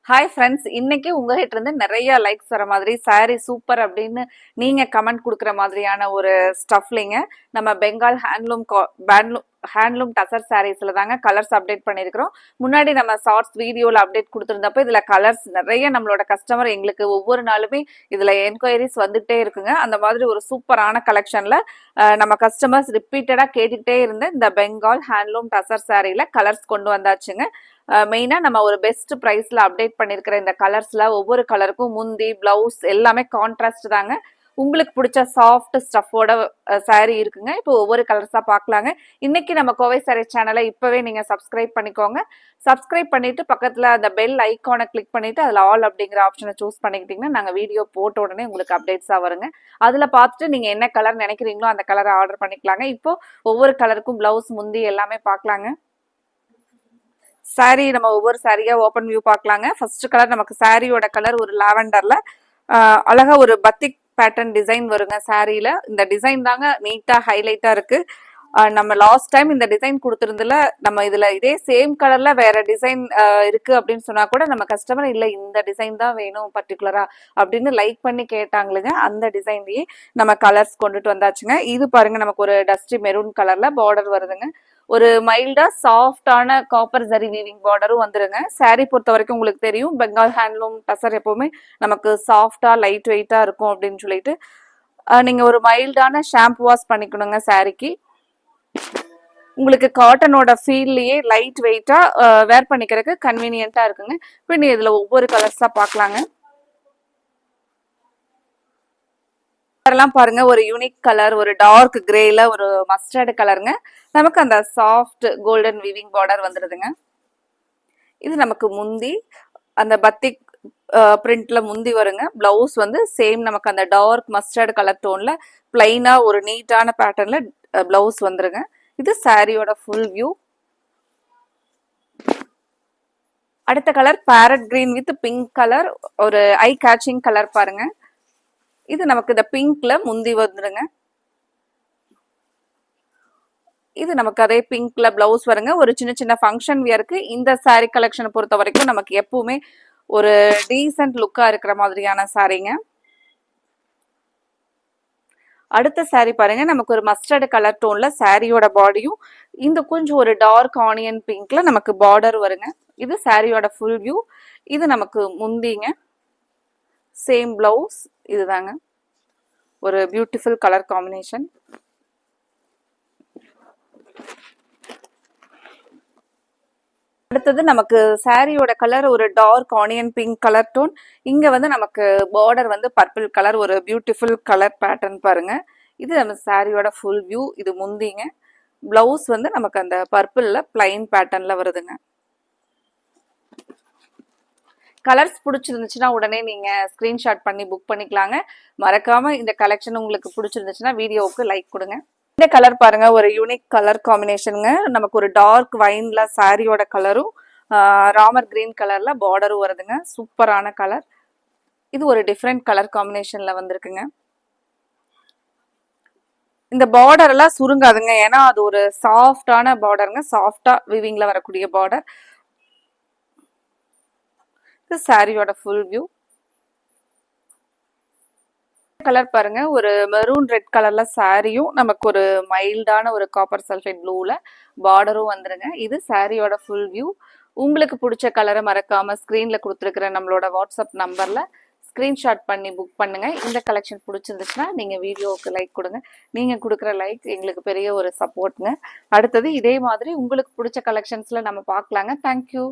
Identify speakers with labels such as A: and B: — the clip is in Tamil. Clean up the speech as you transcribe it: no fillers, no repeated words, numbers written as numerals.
A: ஹாய் ஃப்ரெண்ட்ஸ், இன்னைக்கு உங்ககிட்ட இருந்து நிறைய லைக்ஸ் வர மாதிரி saree சூப்பர் அப்படின்னு நீங்க கமெண்ட் கொடுக்குற மாதிரியான ஒரு ஸ்டஃப்லிங்க நம்ம பெங்கால் ஹேண்ட்லூம் டசர் சாரீஸ்ல தாங்க கலர்ஸ் அப்டேட் பண்ணியிருக்கிறோம். முன்னாடி நம்ம ஷார்ட்ஸ் வீடியோவில் அப்டேட் கொடுத்துருந்தப்போ இதுல கலர்ஸ் நிறைய நம்மளோட கஸ்டமர் எங்களுக்கு ஒவ்வொரு நாளுமே இதுல என்கொயரிஸ் வந்துகிட்டே இருக்குங்க. அந்த மாதிரி ஒரு சூப்பரான கலெக்ஷன்ல நம்ம கஸ்டமர்ஸ் ரிப்பீட்டடா கேட்டுக்கிட்டே இருந்த இந்த பெங்கால் ஹேண்ட்லூம் டசர் சாரீல கலர்ஸ் கொண்டு வந்தாச்சுங்க. மெயினா நம்ம ஒரு பெஸ்ட் பிரைஸ்ல அப்டேட் பண்ணிருக்கிற இந்த கலர்ஸ்ல ஒவ்வொரு கலருக்கும் முந்தி பிளவுஸ் எல்லாமே கான்ட்ராஸ்ட் தாங்க. உங்களுக்கு பிடிச்ச சாஃப்ட் ஸ்டஃபோட saree இருக்குங்க. இப்போ ஒவ்வொரு கலர்ஸா பார்க்கலாங்க. இன்னைக்கு நம்ம கோவை சாரீ சேனலை இப்பவே நீங்க சப்ஸ்கிரைப் பண்ணிக்கோங்க. சப்ஸ்கிரைப் பண்ணிட்டு பக்கத்துல அந்த பெல் ஐக்கானை கிளிக் பண்ணிட்டு அதுல ஆல் அப்படிங்கிற ஆப்ஷனை சூஸ் பண்ணிக்கிட்டீங்கன்னா நாங்க வீடியோ போட்ட உடனே உங்களுக்கு அப்டேட்ஸா வருங்க. அதுல பார்த்துட்டு நீங்க என்ன கலர் நினைக்கிறீங்களோ அந்த கலரை ஆர்டர் பண்ணிக்கலாங்க. இப்போ ஒவ்வொரு கலருக்கும் பிளவுஸ் முந்தி எல்லாமே பார்க்கலாங்க. சாரீ நம்ம ஒவ்வொரு சாரியா ஓப்பன் வியூ பார்க்கலாங்க. ஃபர்ஸ்ட் கலர் நமக்கு சாரியோட கலர் ஒரு லாவெண்டர்ல அழகா ஒரு பத்திக் பேட்டர்ன் டிசைன் வருங்க. சாரியில இந்த டிசைன் தாங்க நீட்டா ஹைலைட்டா இருக்கு. நம்ம லாஸ்ட் டைம் இந்த டிசைன் கொடுத்துருந்துல நம்ம இதுல இதே சேம் கலர்ல வேற டிசைன் இருக்கு அப்படின்னு சொன்னா கூட நம்ம கஸ்டமர் இல்ல இந்த டிசைன் தான் வேணும் பர்டிகுலரா அப்படின்னு லைக் பண்ணி கேட்டாங்களுங்க. அந்த டிசைன்லயே நம்ம கலர்ஸ் கொண்டுட்டு வந்தாச்சுங்க. இது பாருங்க நமக்கு ஒரு டஸ்டி மெரூன் கலர்ல பார்டர் வருதுங்க. ஒரு மைல்டா சாஃப்டான காப்பர் ஜரி வீவிங் பார்டரும் வந்துருங்க. சாரீ பொறுத்த வரைக்கும் உங்களுக்கு தெரியும் பெங்கால் ஹேண்ட்லூம் டசர் எப்பவுமே நமக்கு சாஃப்டா லைட் வெயிட்டா இருக்கும் அப்படின்னு சொல்லிட்டு நீங்க ஒரு மைல்டான ஷாம்பு வாஷ் பண்ணிக்கணுங்க. சாரிக்கு உங்களுக்கு காட்டனோட ஃபீல்லயே லைட் வெயிட்டா வேர் பண்ணிக்கிறதுக்கு கன்வீனியன்ட்டா இருக்குங்க. இப்போ நீ இதுல ஒவ்வொரு கலர்ஸா பார்க்கலாங்க. கலர்லாம் பாருங்க, ஒரு யூனிக் கலர், ஒரு டார்க் கிரேல ஒரு மஸ்டர்டு கலருங்க. நமக்கு அந்த சாஃப்ட் கோல்டன் வீவிங் பார்டர் வந்துருதுங்க. இது நமக்கு முந்தி அந்த பத்திக் பிரிண்ட்ல முந்தி வருங்க. பிளவுஸ் வந்து சேம் நமக்கு அந்த டார்க் மஸ்டர்டு கலர் டோன்ல பிளைனா ஒரு நீட்டான பேட்டர்ன்ல பிளவுஸ் வந்துருங்க. இது சாரியோட ஃபுல் வியூ. அடுத்த colour farad green with pink colour, ஒரு ஐ கேச்சிங் கலர் பாருங்க. இது நமக்கு இந்த பிங்க்ல முந்தி வந்துருங்க. இது நமக்கு அதே பிங்க்ல பிளவுஸ் வருங்க. ஒரு சின்ன சின்ன ஃபங்க்ஷன் வியருக்கு இந்த சாரீ கலெக்ஷனை பொறுத்த வரைக்கும் நமக்கு எப்பவுமே ஒரு டீசென்ட் லுக்கா இருக்கிற மாதிரியான சாரீங்க. அடுத்த சாரீ பாருங்க, நமக்கு ஒரு மஸ்டர்டு கலர் டோன்ல சாரியோட பாடியும் இந்த கொஞ்சம் ஒரு டார்க் ஆனியன் பிங்க்ல நமக்கு பார்டர் வருங்க. இது சாரியோட ஃபுல் வியூ. இது நமக்கு முந்திங்க. சேம் பிளவுஸ் இதுதாங்க. ஒரு பியூட்டிஃபுல் கலர் காம்பினேஷன். அடுத்தது நமக்கு சாரியோட கலர் ஒரு dark onion pink colour tone. இங்க வந்து நமக்கு பார்டர் வந்து பர்பிள் கலர், ஒரு பியூட்டிஃபுல் கலர் பேட்டர்ன் பாருங்க. இது நம்ம சாரியோட ஃபுல் வியூ. இது முந்திங்க. பிளவுஸ் வந்து நமக்கு அந்த பர்பிள்ல பிளைன் பேட்டர்ன்ல வருதுங்க. கலர்ஸ் பிடிச்சிருந்துச்சுன்னா உடனே நீங்க ஸ்கிரீன்ஷாட் பண்ணி புக் பண்ணிக்கலாங்க. மறக்காம இந்த கலெக்ஷன் உங்களுக்கு பிடிச்சிருந்துச்சுன்னா வீடியோவுக்கு லைக் கொடுங்க. இந்த கலர் பாருங்க, ஒரு யூனிக் கலர் காம்பினேஷனுங்க. நமக்கு ஒரு டார்க் வைன்ல சாரியோட கலரும் ராமர் கிரீன் கலர்ல பார்டரும் வருதுங்க. சூப்பரான கலர். இது ஒரு டிஃப்ரெண்ட் கலர் காம்பினேஷன்ல வந்திருக்குங்க. இந்த பார்டர் எல்லாம் சுருங்காதுங்க, ஏன்னா அது ஒரு சாஃப்டான பார்டருங்க. சாஃப்டா வீவிங்ல வரக்கூடிய பார்டர். இது சாரியோட ஃபுல் வியூ. கலர் பாருங்க, ஒரு மெரூன் ரெட் கலர்ல சாரியும் நமக்கு ஒரு மைல்டான ஒரு காப்பர் சல்ஃபேட் ப்ளூல பார்டரும் வந்துருங்க. இது சாரியோட ஃபுல் வியூ. உங்களுக்கு பிடிச்ச கலரை மறக்காம ஸ்கிரீன்ல கொடுத்துருக்கிற நம்மளோட வாட்ஸ்அப் நம்பர்ல ஸ்கிரீன்ஷாட் பண்ணி புக் பண்ணுங்க. இந்த கலெக்ஷன் பிடிச்சிருந்துச்சுன்னா நீங்க வீடியோவுக்கு லைக் கொடுங்க. நீங்க கொடுக்குற லைக் எங்களுக்கு பெரிய ஒரு சப்போர்ட்ங்க. அடுத்தது இதே மாதிரி உங்களுக்கு பிடிச்ச கலெக்ஷன்ஸ்ல நம்ம பார்க்கலாங்க. தேங்க்யூ.